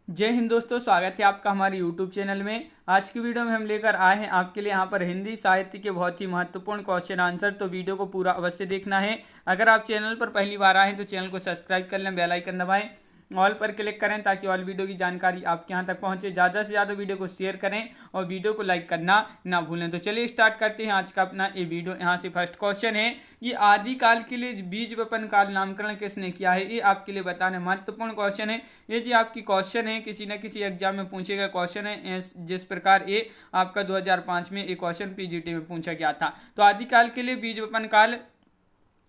जय हिंद दोस्तों, स्वागत है आपका हमारे YouTube चैनल में। आज की वीडियो में हम लेकर आए हैं आपके लिए यहाँ पर हिंदी साहित्य के बहुत ही महत्वपूर्ण क्वेश्चन आंसर। तो वीडियो को पूरा अवश्य देखना है। अगर आप चैनल पर पहली बार आए हैं तो चैनल को सब्सक्राइब कर लें, बेल आइकन दबाएं, ऑल पर क्लिक करें ताकि ऑल वीडियो की जानकारी आपके यहाँ तक पहुँचे। ज़्यादा से ज़्यादा वीडियो को शेयर करें और वीडियो को लाइक करना ना भूलें। तो चलिए स्टार्ट करते हैं आज का अपना ये वीडियो। यहाँ से फर्स्ट क्वेश्चन है कि आदिकाल के लिए बीज वपन काल नामकरण किसने किया है। ये आपके लिए बताने महत्वपूर्ण क्वेश्चन है। ये जी आपकी क्वेश्चन है, किसी न किसी एग्जाम में पूछे गए क्वेश्चन है। जिस प्रकार ये आपका 2005 में एक क्वेश्चन पीजीटी में पूछा गया था। तो आदिकाल के लिए बीज वपन काल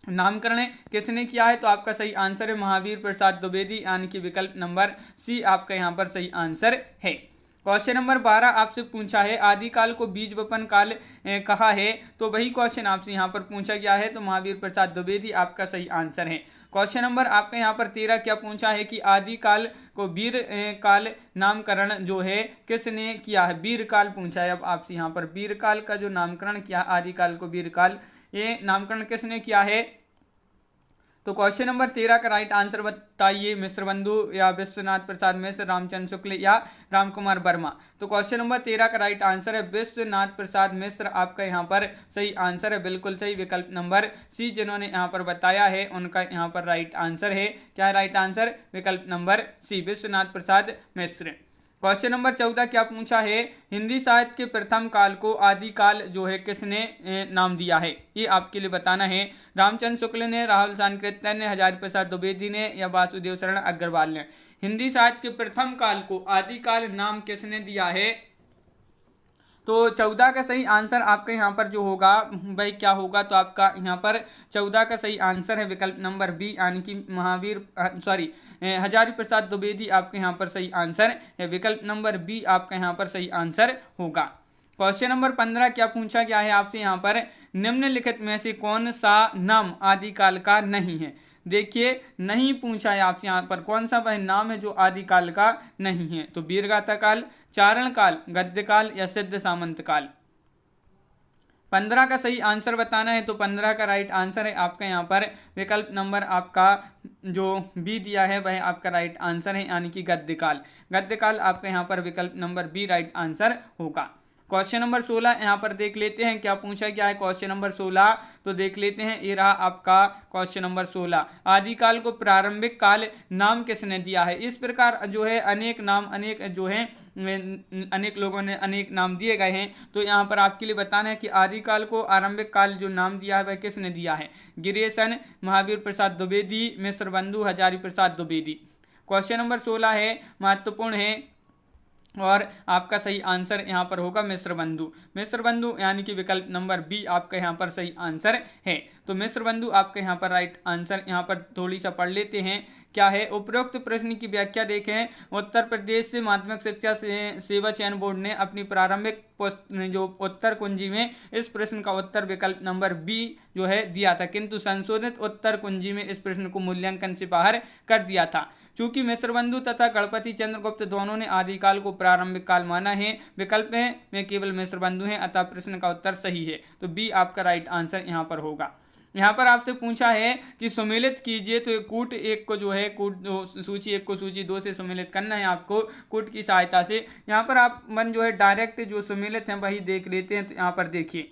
नामकरण किसने किया है, तो आपका सही आंसर है महावीर प्रसाद द्विवेदी, यानी कि विकल्प नंबर सी आपका यहाँ पर सही आंसर है। क्वेश्चन नंबर 12 आपसे पूछा है आदिकाल को बीज वपन काल कहा है, तो वही क्वेश्चन आपसे यहाँ पर पूछा गया है। तो महावीर प्रसाद द्विवेदी आपका सही आंसर है। क्वेश्चन नंबर आपका यहाँ पर 13 क्या पूछा है कि आदिकाल को वीर काल नामकरण जो है किसने किया है। वीर काल पूछा है अब आपसे यहाँ पर, वीर काल का जो नामकरण किया आदिकाल को वीर काल, ये नामकरण किसने किया है। तो क्वेश्चन नंबर 13 का राइट आंसर बताइए। मिश्र बंधु या विश्वनाथ प्रसाद मिश्र, रामचंद्र शुक्ल या राम कुमार वर्मा। तो क्वेश्चन नंबर 13 का राइट आंसर है विश्वनाथ प्रसाद मिश्र, आपका यहाँ पर सही आंसर है। बिल्कुल सही, विकल्प नंबर सी जिन्होंने यहाँ पर बताया है उनका यहाँ पर राइट आंसर है। क्या है राइट आंसर? विकल्प number C, Vishwanath Prasad Mishra. Question number 14 क्या पूछा है हिंदी साहित्य के प्रथम काल को आदिकाल जो है किसने नाम दिया है। ये आपके लिए बताना है। रामचंद्र शुक्ल ने, राहुल सांकृत्य ने, हजारी प्रसाद द्विवेदी ने या वासुदेव शरण अग्रवाल ने। हिंदी साहित्य के प्रथम काल को आदिकाल नाम किसने दिया है। तो 14 का सही आंसर आपका यहाँ पर जो होगा भाई क्या होगा, तो आपका यहाँ पर 14 का सही आंसर है विकल्प नंबर बी, यानी कि हजारी प्रसाद द्विवेदी आपके यहाँ पर सही आंसर है। विकल्प नंबर बी आपका यहाँ पर सही आंसर होगा। क्वेश्चन नंबर 15 क्या पूछा गया है आपसे यहाँ पर, निम्नलिखित में से कौन सा नाम आदिकाल का नहीं है। देखिए नहीं पूछा है आपसे यहाँ पर कौन सा वह नाम है जो आदिकाल का नहीं है। तो वीरगाथा काल, चारण काल, गद्य काल या सिद्ध सामंत काल। 15 का सही आंसर बताना है। तो 15 का राइट आंसर है आपका यहाँ पर विकल्प नंबर आपका जो बी दिया है वह आपका राइट आंसर है, यानी कि गद्य काल। गद्य काल आपका यहाँ पर विकल्प नंबर बी राइट आंसर होगा। क्वेश्चन नंबर 16 यहाँ पर देख लेते हैं क्या पूछा गया है। क्वेश्चन नंबर 16 तो देख लेते हैं, ये रहा आपका क्वेश्चन नंबर 16। आदिकाल को प्रारंभिक काल नाम किसने दिया है। इस प्रकार जो है अनेक नाम, अनेक जो है अनेक लोगों ने अनेक नाम दिए गए हैं। तो यहाँ पर आपके लिए बताना है कि आदिकाल को आरंभिक काल जो नाम दिया है वह किसने दिया है। गिरीशन, महावीर प्रसाद द्विवेदी, मिश्र बंधु, हजारी प्रसाद द्विवेदी। क्वेश्चन नंबर 16 है, महत्वपूर्ण है और आपका सही आंसर यहाँ पर होगा मिश्र बंधु। मिश्र बंधु यानी कि विकल्प नंबर बी आपका यहाँ पर सही आंसर है। तो मिश्र बंधु आपका यहाँ पर राइट आंसर। यहाँ पर थोड़ी सा पढ़ लेते हैं क्या है। उपरोक्त प्रश्न की व्याख्या देखें। उत्तर प्रदेश से माध्यमिक शिक्षा सेवा चयन बोर्ड ने अपनी प्रारंभिक जो उत्तर कुंजी में इस प्रश्न का उत्तर विकल्प नंबर बी जो है दिया था, किंतु संशोधित उत्तर कुंजी में इस प्रश्न को मूल्यांकन से बाहर कर दिया था। चूंकि मिश्रबंधु तथा गणपति चंद्रगुप्त दोनों ने आदिकाल को प्रारंभिक काल माना है, विकल्प में केवल मिश्रबंधु हैं, अतः प्रश्न का उत्तर सही है। तो बी आपका राइट आंसर यहाँ पर होगा। यहाँ पर आपसे पूछा है कि सुमेलित कीजिए। तो कूट एक को जो है सूची एक को सूची 2 से सुमेलित करना है आपको कूट की सहायता से। यहाँ पर आप मन जो है डायरेक्ट जो सुमेलित है वही देख लेते हैं। तो यहाँ पर देखिए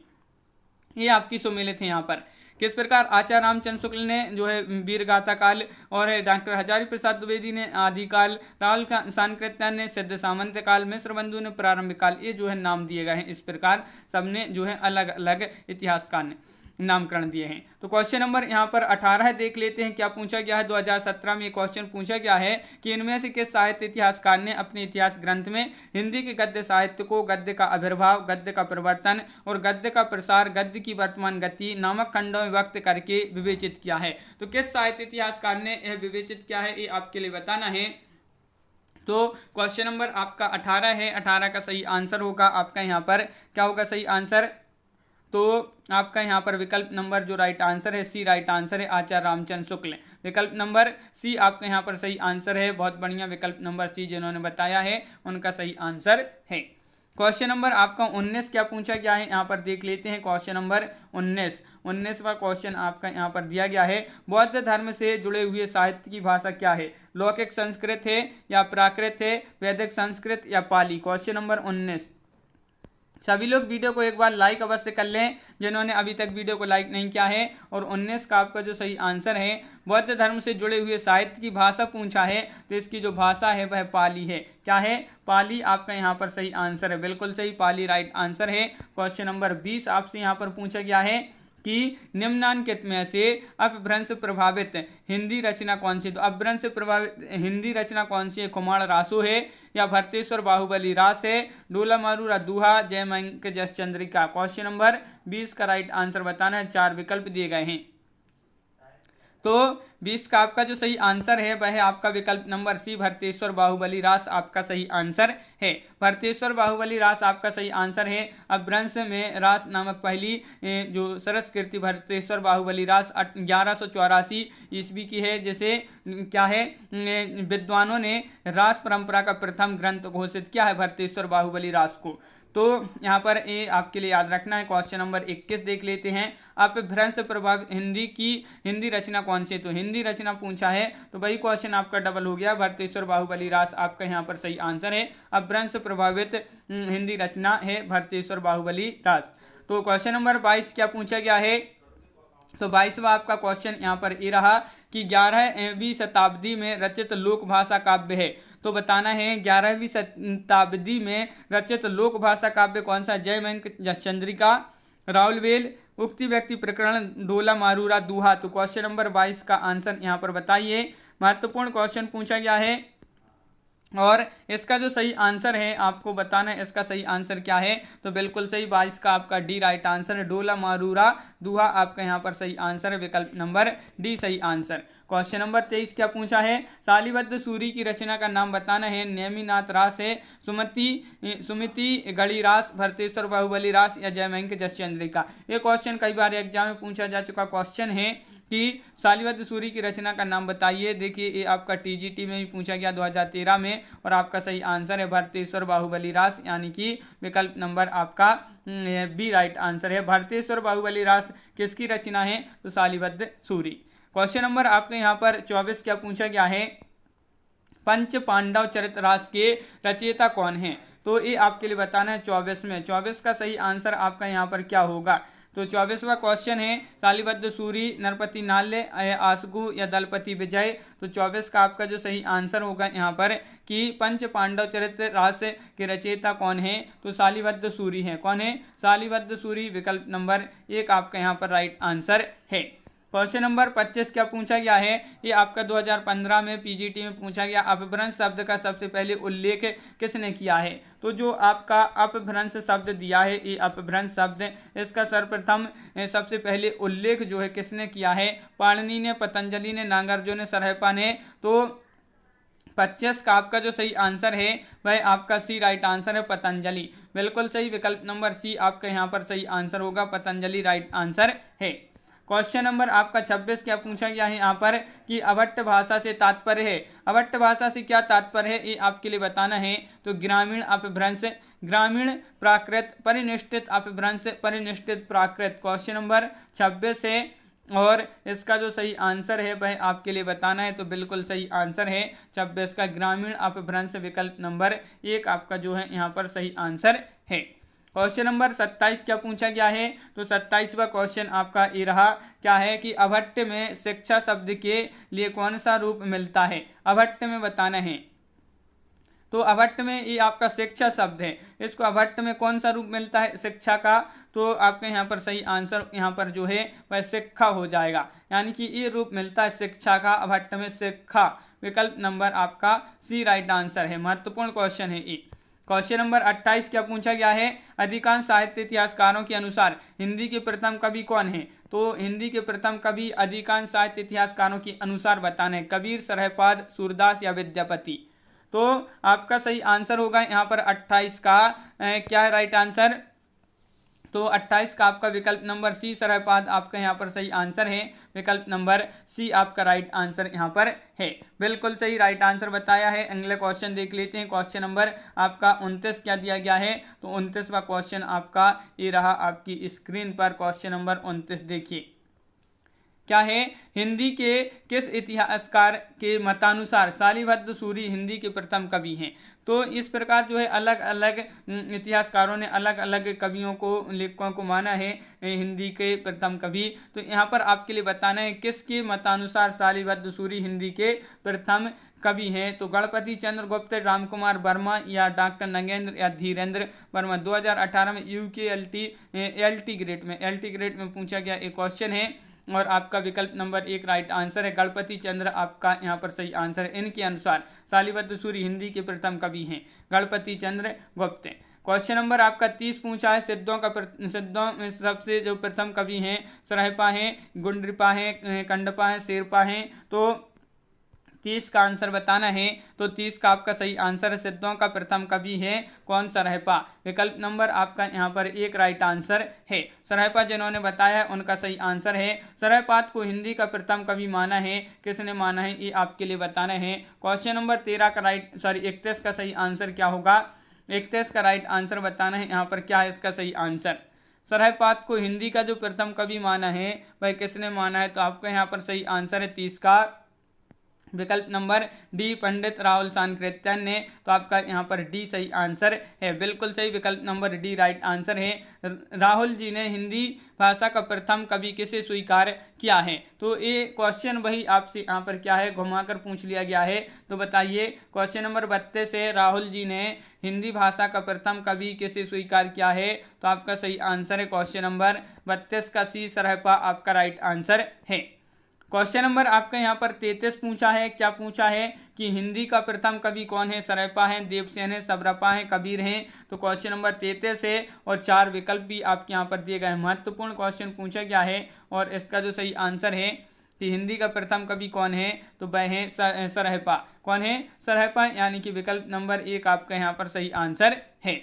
ये आपकी सुमेलित है। यहाँ पर किस प्रकार आचार्य रामचंद्र शुक्ल ने जो है वीरगाथा काल और डॉक्टर हजारी प्रसाद द्विवेदी ने आदिकाल, राहुल सांकृत्य ने सिद्ध सामंत काल, मिश्र बंधु ने प्रारंभिक काल, ये जो है नाम दिए गए हैं। इस प्रकार सबने जो है अलग अलग इतिहासकार ने नामकरण दिए हैं। तो क्वेश्चन नंबर यहाँ पर 18 देख लेते हैं क्या पूछा गया है। 2017 में क्वेश्चन पूछा गया है कि इनमें से किस साहित्य इतिहासकार ने अपने इतिहास ग्रंथ में हिंदी के गद्य साहित्य को गद्य का आविर्भाव, गद्य का परिवर्तन और गद्य का प्रसार, गद्य की वर्तमान गति नामक खंडों में व्यक्त करके विवेचित किया है। तो किस साहित्य इतिहासकार ने यह विवेचित किया है, ये आपके लिए बताना है। तो क्वेश्चन नंबर आपका 18 है। 18 का सही आंसर होगा आपका यहाँ पर क्या होगा सही आंसर। तो आपका यहाँ पर विकल्प नंबर जो राइट आंसर है सी राइट आंसर है, आचार्य रामचंद्र शुक्ल। विकल्प नंबर सी आपका यहाँ पर सही आंसर है। बहुत बढ़िया, विकल्प नंबर सी जिन्होंने बताया है उनका सही आंसर है। क्वेश्चन नंबर आपका 19 क्या पूछा गया है, यहाँ पर देख लेते हैं। क्वेश्चन नंबर 19वां क्वेश्चन आपका यहाँ पर दिया गया है, बौद्ध धर्म से जुड़े हुए साहित्य की भाषा क्या है? लौकिक संस्कृत है या प्राकृत है, वैदिक संस्कृत या पाली? Question number 19। सभी लोग वीडियो को एक बार लाइक अवश्य कर लें जिन्होंने अभी तक वीडियो को लाइक नहीं किया है। और 19 का आपका जो सही आंसर है, बौद्ध धर्म से जुड़े हुए साहित्य की भाषा पूछा है, तो इसकी जो भाषा है वह पाली है। क्या है? पाली आपका यहाँ पर सही आंसर है, बिल्कुल सही, पाली राइट आंसर है। क्वेश्चन नंबर 20 आपसे यहाँ पर पूछा गया है कि निम्नांकित में से अपभ्रंश प्रभावित हिंदी रचना कौन सी? तो अपभ्रंश प्रभावित हिंदी रचना कौन सी है? कुमार रासो है या भरतेश्वर बाहुबली रास है, डोला मारूरा दुहा, जयमंक जसचंद्रिका? क्वेश्चन नंबर 20 का राइट आंसर बताना है। 4 विकल्प दिए गए हैं, तो 20 का आपका जो सही आंसर है वह है आपका विकल्प नंबर सी, भरतेश्वर बाहुबली रास आपका सही आंसर है। भरतेश्वर बाहुबली रास आपका सही आंसर है। अपभ्रंश में रास नामक पहली जो सरस कृति भरतेश्वर बाहुबली रास 1184 ईस्वी की है, जैसे क्या है विद्वानों ने रास परंपरा का प्रथम ग्रंथ घोषित किया है भरतेश्वर बाहुबली रास को। तो यहाँ पर ये आपके लिए याद रखना है। क्वेश्चन नंबर 21 देख लेते हैं, अपभ्रंश प्रभावित हिंदी रचना कौन सी? तो हिंदी रचना पूछा है, तो वही क्वेश्चन आपका डबल हो गया। भरतेश्वर बाहुबली रास आपका यहाँ पर सही आंसर है। अपभ्रंश प्रभावित हिंदी रचना है भरतेश्वर बाहुबली रास। तो क्वेश्चन नंबर 22 क्या पूछा गया है? तो 22वां आपका क्वेश्चन यहाँ पर ये रहा कि 11वीं शताब्दी में रचित लोक भाषा काव्य है, तो बताना है 11वीं शताब्दी में रचित लोक भाषा काव्य कौन सा? जयमंक जसचंद्रिका, राउलवेल, उक्ति व्यक्ति प्रकरण, डोला मारूरा दुहा? तो क्वेश्चन नंबर 22 का आंसर यहाँ पर बताइए। महत्वपूर्ण क्वेश्चन पूछा गया है और इसका जो सही आंसर है आपको बताना है इसका सही आंसर क्या है। तो बिल्कुल सही, 22 का आपका डी राइट आंसर है। डोला मारूरा दुहा आपका यहाँ पर सही आंसर है, विकल्प नंबर डी सही आंसर। क्वेश्चन नंबर 23 क्या पूछा है? शालीबद्ध सूरी की रचना का नाम बताना है। नेमिनाथ रास है, सुमिति गढ़ी रास, भरतेश्वर बाहुबली रास या जयमंक जसचंद्रिका? ये क्वेश्चन कई बार एग्जाम में पूछा जा चुका क्वेश्चन है कि शालीबद्ध सूरी की रचना का नाम बताइए। देखिए ये आपका टीजीटी में भी पूछा गया 2013 में, और आपका सही आंसर है भरतेश्वर बाहुबली रास, यानी कि विकल्प नंबर आपका बी राइट आंसर है। भरतेश्वर बाहुबली रास किसकी रचना है? तो शालीबद्ध सूरी। क्वेश्चन नंबर आपके यहाँ पर 24 क्या पूछा गया है? पंच पांडव चरित रास के रचयिता कौन है? तो ये आपके लिए बताना है 24 में। 24 का सही आंसर आपका यहाँ पर क्या होगा? तो 24वां क्वेश्चन है, शालीबद्ध सूरी नरपति नाल्य, आसगु या दलपति विजय? तो 24 का आपका जो सही आंसर होगा यहाँ पर कि पंच पांडव चरित रास के रचयिता कौन है? तो शालीबद्ध सूरी है। कौन है? शालीबद्ध सूरी, विकल्प नंबर 1 आपका यहाँ पर राइट आंसर है। क्वेश्चन नंबर 25 क्या पूछा गया है? ये आपका 2015 में पीजीटी में पूछा गया, अपभ्रंश शब्द का सबसे पहले उल्लेख किसने किया है? तो जो आपका अपभ्रंश शब्द दिया है, ये अपभ्रंश शब्द, इसका सर्वप्रथम सबसे पहले उल्लेख जो है किसने किया है? पाणिनि ने, पतंजलि ने, नागार्जुन ने, सरहपा ने? तो 25 का आपका जो सही आंसर है वह आपका सी राइट आंसर है, पतंजलि। बिल्कुल सही, विकल्प नंबर सी आपका यहाँ पर सही आंसर होगा, पतंजलि राइट आंसर है। क्वेश्चन नंबर आपका 26 क्या पूछा गया है यहाँ पर कि अभट्ट भाषा से तात्पर्य है। अभट्ट भाषा से क्या तात्पर्य है ये आपके लिए बताना है। तो ग्रामीण अपभ्रंश, ग्रामीण प्राकृत, परिनिष्ठित अपभ्रंश, परिनिष्ठित प्राकृत? क्वेश्चन नंबर 26 है और इसका जो सही आंसर है वह आपके लिए बताना है। तो बिल्कुल सही आंसर है 26 का ग्रामीण अपभ्रंश, विकल्प नंबर 1 आपका जो है यहाँ पर सही आंसर है। क्वेश्चन नंबर 27 क्या पूछा गया है? तो 27वां क्वेश्चन आपका ये रहा, क्या है कि अभट्ट में शिक्षा शब्द के लिए कौन सा रूप मिलता है? अभट्ट में बताना है। तो अभट्ट में ये आपका शिक्षा शब्द है, इसको अभट्ट में कौन सा रूप मिलता है शिक्षा का? तो आपके यहाँ पर सही आंसर यहाँ पर जो है वह शिक्षा हो जाएगा, यानी कि ये रूप मिलता है शिक्षा का, अभट्ट में शिक्षा, विकल्प नंबर आपका सी राइट आंसर है। महत्वपूर्ण क्वेश्चन है ये। क्वेश्चन नंबर 28 क्या पूछा गया है? अधिकांश साहित्य इतिहासकारों के अनुसार हिंदी के प्रथम कवि कौन है? तो हिंदी के प्रथम कवि अधिकांश साहित्य इतिहासकारों के अनुसार बताना है, कबीर, सरहपाद, सूरदास या विद्यापति? तो आपका सही आंसर होगा यहाँ पर 28 का क्या है राइट आंसर? तो 28 का आपका विकल्प नंबर सी सरहपाद आपका यहाँ पर सही आंसर है। विकल्प नंबर सी आपका राइट आंसर यहाँ पर है। बिल्कुल सही राइट आंसर बताया है। अगले क्वेश्चन देख लेते हैं। क्वेश्चन नंबर आपका 29 क्या दिया गया है, तो 29वां क्वेश्चन आपका ये रहा आपकी स्क्रीन पर। क्वेश्चन नंबर 29 देखिए क्या है, हिंदी के किस इतिहासकार के मतानुसार शालिभद्र सूरी हिंदी के प्रथम कवि हैं। तो इस प्रकार जो है अलग अलग इतिहासकारों ने अलग अलग कवियों को, लेखकों को माना है हिंदी के प्रथम कवि। तो यहाँ पर आपके लिए बताना है किसके मतानुसार शालिभद्र सूरी हिंदी के प्रथम कवि हैं। तो गणपति चंद्र गुप्त, रामकुमार वर्मा या डॉक्टर नगेंद्र या धीरेन्द्र वर्मा। 2018 में यूके एलटी ग्रेड में पूछा गया एक क्वेश्चन है और आपका विकल्प नंबर 1 राइट आंसर है। गणपति चंद्र आपका यहाँ पर सही आंसर है। इनके अनुसार शालिभद्र सूरी हिंदी के प्रथम कवि हैं गणपति चंद्र गुप्त। क्वेश्चन नंबर आपका 30 पूछा है, सिद्धों में सबसे जो प्रथम कवि हैं सरहपा हैं, गुंड्रिपा हैं, कंडपा हैं, शेरपा हैं। तो 30 का आंसर बताना है। तो 30 का आपका सही आंसर है, सिद्धों का प्रथम कवि है कौन, सरहपा। विकल्प नंबर आपका यहाँ पर 1 राइट आंसर है। सरहपा जिन्होंने बताया उनका सही आंसर है। सरहपाद को हिंदी का प्रथम कवि माना है, किसने माना है ये आपके लिए बताना है। क्वेश्चन नंबर 31 का सही आंसर क्या होगा, 31 का राइट आंसर बताना है। यहाँ पर क्या है इसका सही आंसर। सरहपाद को हिंदी का जो प्रथम कवि माना है वह किसने माना है, तो आपका यहाँ पर सही आंसर है 30 का विकल्प नंबर डी पंडित राहुल सांकृत्यायन ने। तो आपका यहाँ पर डी सही आंसर है। बिल्कुल सही, विकल्प नंबर डी राइट आंसर है। राहुल जी ने हिंदी भाषा का प्रथम कवि किसे स्वीकार किया है। तो ये क्वेश्चन वही आपसे यहाँ पर क्या है घुमाकर पूछ लिया गया है। तो बताइए क्वेश्चन नंबर 32 है, राहुल जी ने हिंदी भाषा का प्रथम कवि किसे स्वीकार किया है। तो आपका सही आंसर है क्वेश्चन नंबर 32 का सी सरहपा आपका राइट आंसर है। क्वेश्चन नंबर आपका यहाँ पर 33 पूछा है, क्या पूछा है कि हिंदी का प्रथम कवि कौन है। सरहपा है, देवसेन है, सबरपा है, कबीर हैं। तो क्वेश्चन नंबर 33 है और 4 विकल्प भी आपके यहाँ पर दिए गए हैं। महत्वपूर्ण क्वेश्चन पूछा गया है और इसका जो सही आंसर है कि हिंदी का प्रथम कवि कौन है, तो वह है सरहपा। कौन है, सरहपा, यानी कि विकल्प नंबर 1 आपका यहाँ पर सही आंसर है।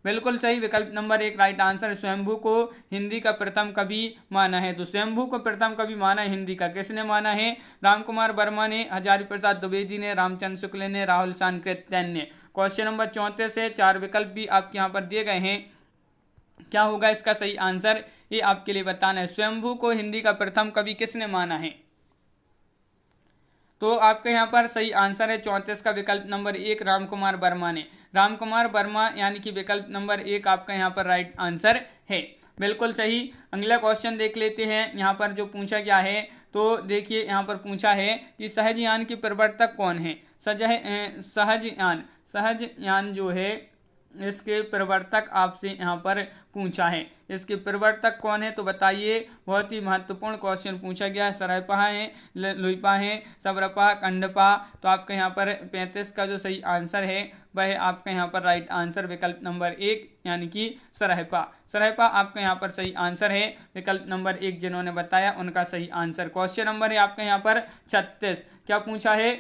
बिल्कुल सही, विकल्प नंबर 1 राइट आंसर। स्वयंभू को हिंदी का प्रथम कवि माना है। तो स्वयंभू को प्रथम कवि माना है हिंदी का, किसने माना है, रामकुमार वर्मा ने, हजारी प्रसाद द्विवेदी ने, रामचंद्र शुक्ल ने, राहुल सांकृत्यायन ने। क्वेश्चन नंबर 34 है, 4 विकल्प भी आपके यहाँ पर दिए गए हैं। क्या होगा इसका सही आंसर, ये आपके लिए बताना है। स्वयंभू को हिंदी का प्रथम कवि किसने माना है। तो आपके यहाँ पर सही आंसर है 34 का विकल्प नंबर 1 रामकुमार वर्मा ने। रामकुमार वर्मा यानी कि विकल्प नंबर 1 आपका यहाँ पर राइट आंसर है। बिल्कुल सही। अगला क्वेश्चन देख लेते हैं यहाँ पर जो पूछा गया है। तो देखिए यहाँ पर पूछा है कि सहजयान के प्रवर्तक कौन है। सहजयान जो है इसके प्रवर्तक आपसे यहाँ पर पूछा है, इसके प्रवर्तक कौन है। तो बताइए, बहुत ही महत्वपूर्ण क्वेश्चन पूछा गया है। सरहपा है, लुइपा है, सबरपा, कंडपा। तो आपका यहाँ पर 35 का जो सही आंसर है वह है आपका यहाँ पर राइट आंसर विकल्प नंबर 1 यानी कि सरहपा। सरहपा आपका यहाँ पर सही आंसर है। विकल्प नंबर 1 जिन्होंने बताया उनका सही आंसर। क्वेश्चन नंबर है आपका यहाँ पर 36, क्या पूछा है,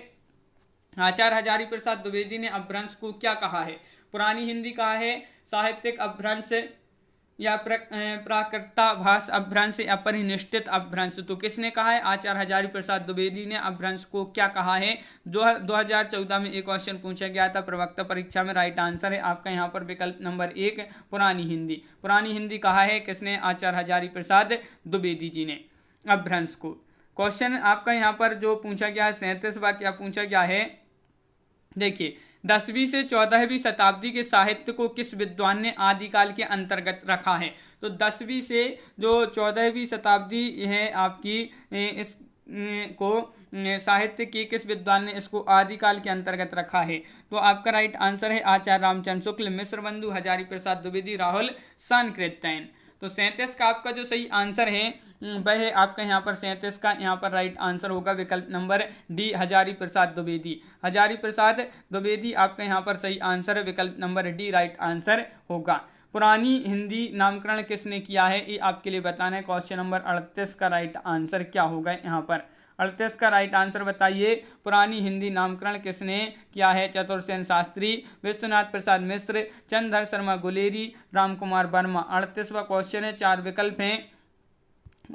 आचार्य हजारी प्रसाद द्विवेदी ने अपभ्रंश को क्या कहा है। पुरानी हिंदी कहा है, साहित्यिक अपभ्रंश या प्राकृताभास अपभ्रंश या परिनिष्ठित अपभ्रंश। तो किसने कहा है, आचार्य हजारी प्रसाद द्विवेदी ने अपभ्रंश को क्या कहा है। 2014 में एक क्वेश्चन पूछा गया था प्रवक्ता परीक्षा में। राइट आंसर है आपका यहाँ पर विकल्प नंबर 1 पुरानी हिंदी। पुरानी हिंदी कहा है किसने, आचार्य हजारी प्रसाद द्विवेदी जी ने अपभ्रंश को। क्वेश्चन आपका यहाँ पर जो पूछा गया है 37वां क्या पूछा गया है। देखिए, 10वीं से 14वीं शताब्दी के साहित्य को किस विद्वान ने आदिकाल के अंतर्गत रखा है। तो 10वीं से जो 14वीं शताब्दी है आपकी, इस को साहित्य के किस विद्वान ने इसको आदिकाल के अंतर्गत रखा है। तो आपका राइट आंसर है आचार्य रामचंद्र शुक्ल, मिश्र बंधु, हजारी प्रसाद द्विवेदी, राहुल सांकृत्यायन। तो 37 का आपका जो सही आंसर है वह है आपका यहाँ पर 37 का यहाँ पर राइट आंसर होगा विकल्प नंबर डी हजारी प्रसाद द्विवेदी। हजारी प्रसाद द्विवेदी आपका यहाँ पर सही आंसर है, विकल्प नंबर डी राइट आंसर होगा। पुरानी हिंदी नामकरण किसने किया है, ये आपके लिए बताना है। क्वेश्चन नंबर 38 का राइट आंसर क्या होगा यहाँ पर। 38 का राइट आंसर बताइए। पुरानी हिंदी नामकरण किसने किया है? चतुर्सेन शास्त्री, विश्वनाथ प्रसाद मिश्र, चंद्रधर शर्मा गुलेरी, राम कुमार वर्मा। 38वां क्वेश्चन है, 4 विकल्प हैं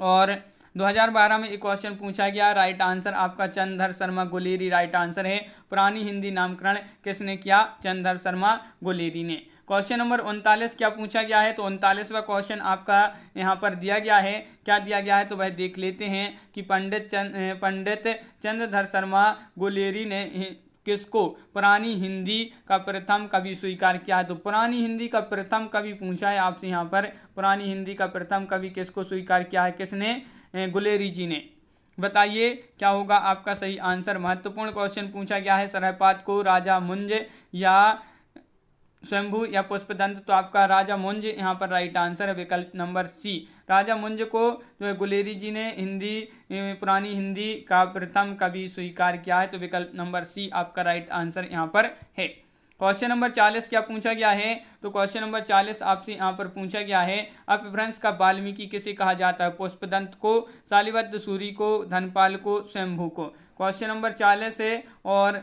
और 2012 में एक क्वेश्चन पूछा गया। राइट आंसर आपका चंद्रधर शर्मा गुलेरी राइट आंसर है। पुरानी हिंदी नामकरण किसने किया? चंद्रधर शर्मा गुलेरी ने। क्वेश्चन नंबर 39 क्या पूछा गया है? तो 39वां क्वेश्चन आपका यहाँ पर दिया गया है। क्या दिया गया है तो वह देख लेते हैं कि पंडित चंद्रधर शर्मा गुलेरी ने किसको पुरानी हिंदी का प्रथम कवि स्वीकार किया है? तो पुरानी हिंदी का प्रथम कवि पूछा है आपसे यहाँ पर। पुरानी हिंदी का प्रथम कवि किसको स्वीकार किया है? किसने? गुलेरी जी ने। बताइए क्या होगा आपका सही आंसर। महत्वपूर्ण क्वेश्चन पूछा गया है। सरहपाद को, राजा मुंज या स्वयंभू या पुष्पदंत? तो आपका राजा मुंज यहाँ पर राइट आंसर है, विकल्प नंबर सी। राजा मुंज को जो है गुलेरी जी ने पुरानी हिंदी का प्रथम कवि स्वीकार किया है, तो विकल्प नंबर सी आपका राइट आंसर यहाँ पर है। क्वेश्चन नंबर 40 क्या पूछा गया है? तो क्वेश्चन नंबर 40 आपसे यहाँ पर पूछा गया है, अपभ्रंश का वाल्मीकि किसे कहा जाता है? पुष्पदंत को, शालिवाहन सूरी को, धनपाल को, स्वयंभू को। क्वेश्चन नंबर 40 है और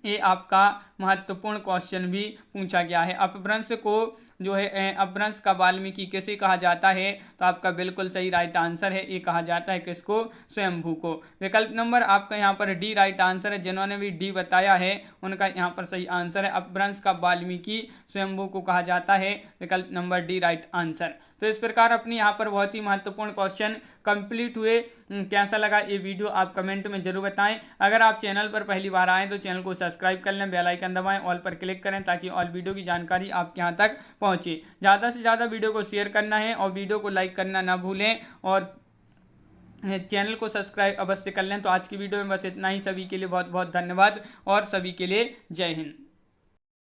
ये आपका महत्वपूर्ण क्वेश्चन भी पूछा गया है। अपभ्रंश को जो है अपभ्रंश का वाल्मीकि किसे कहा जाता है? तो आपका बिल्कुल सही राइट आंसर है, ये कहा जाता है किसको? स्वयंभू को। विकल्प नंबर आपका यहाँ पर डी राइट आंसर है। जिन्होंने भी डी बताया है उनका यहाँ पर सही आंसर है। अपभ्रंश का वाल्मीकि स्वयंभू को कहा जाता है, विकल्प नंबर डी राइट आंसर। तो इस प्रकार अपनी यहाँ पर बहुत ही महत्वपूर्ण क्वेश्चन कंप्लीट हुए। कैसा लगा ये वीडियो आप कमेंट में जरूर बताएं। अगर आप चैनल पर पहली बार आएँ तो चैनल को सब्सक्राइब कर लें, बेल आइकन दबाएं, ऑल पर क्लिक करें ताकि ऑल वीडियो की जानकारी आपके यहाँ तक पहुँचे। ज़्यादा से ज़्यादा वीडियो को शेयर करना है और वीडियो को लाइक करना ना भूलें और चैनल को सब्सक्राइब अवश्य कर लें। तो आज की वीडियो में बस इतना ही। सभी के लिए बहुत बहुत धन्यवाद और सभी के लिए जय हिंद।